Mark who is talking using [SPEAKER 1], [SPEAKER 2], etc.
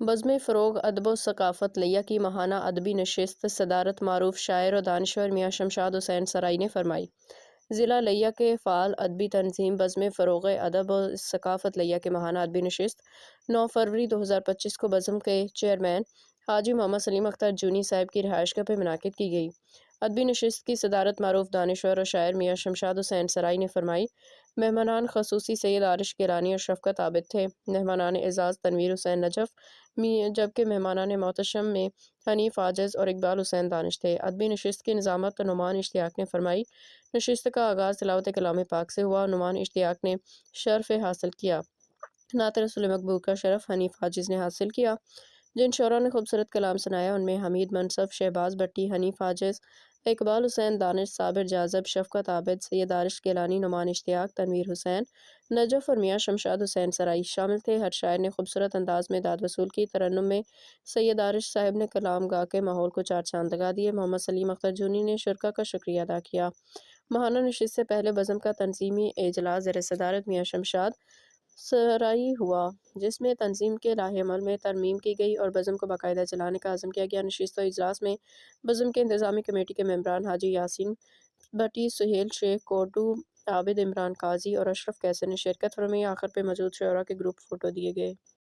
[SPEAKER 1] بزم فروغ ادب و ثقافت لیا کی ماہانہ ادبی نشست صدارت معروف شاعر و دانشور میاں شمشاد حسین سرائی نے فرمائی۔ ضلع لیا کے فعال ادبی تنظیم بزم فروغ ادب و ثقافت لیا کے ماہانہ ادبی نشست 9 فروری 2025 کو بزم کے چیئرمین حاجی محمد سلیم اختر جونی صاحب کی رہائش گاہ پہ منعقد کی گئی۔ ادبی نشست کی صدارت معروف دانشور و شاعر میاں شمشاد حسین سرائی نے فرمائی۔ مہمانان خصوصی سید عارش گیلانی اور شفقت عابد تھے۔ مہمانان اعزاز تنویر حسین نجف جبکہ مہمانان محتشم میں حنیف عاجز اور اقبال حسین دانش تھے۔ ادبی نشست کی نظامت نعمان اشتیاق نے فرمائی۔ نشست کا آغاز تلاوت کلام پاک سے ہوا۔ نعمان اشتیاق نے شرف حاصل کیا۔ نعت رسول مقبول کا شرف حنیف عاجز نے حاصل کیا۔ جن شعراء نے خوبصورت کلام سنایا ان میں حمید منصف، شہباز بٹی، حنیف عاجز، اقبال حسین دانش، صابر جاذب، شفقت عابد، سید عارش گیلانی، نعمان اشتیاق، تنویر حسین نجف اور میاں شمشاد حسین سرائی شامل تھے۔ ہر شاعر نے خوبصورت انداز میں داد وصول کی۔ ترنم میں سید عارش صاحب نے کلام گا کے ماحول کو چار چاند لگا دیے۔ محمد سلیم اختر جونی نے شرکاء کا شکریہ ادا کیا۔ ماہانہ نشست سے پہلے بزم کا تنظیمی اجلاس زیر صدارت میاں شمشاد سرائی ہوا، جس میں تنظیم کے لائحہ عمل میں ترمیم کی گئی اور بزم کو باقاعدہ چلانے کا عزم کیا گیا۔ نشست و اجلاس میں بزم کے انتظامی کمیٹی کے ممبران حاجی یاسین بٹی، سہیل شیخ، کوٹو عابد، عمران قاضی اور اشرف قیصر نے شرکت فرمائی۔ آخر پہ موجود شعراء کے گروپ فوٹو دیے گئے۔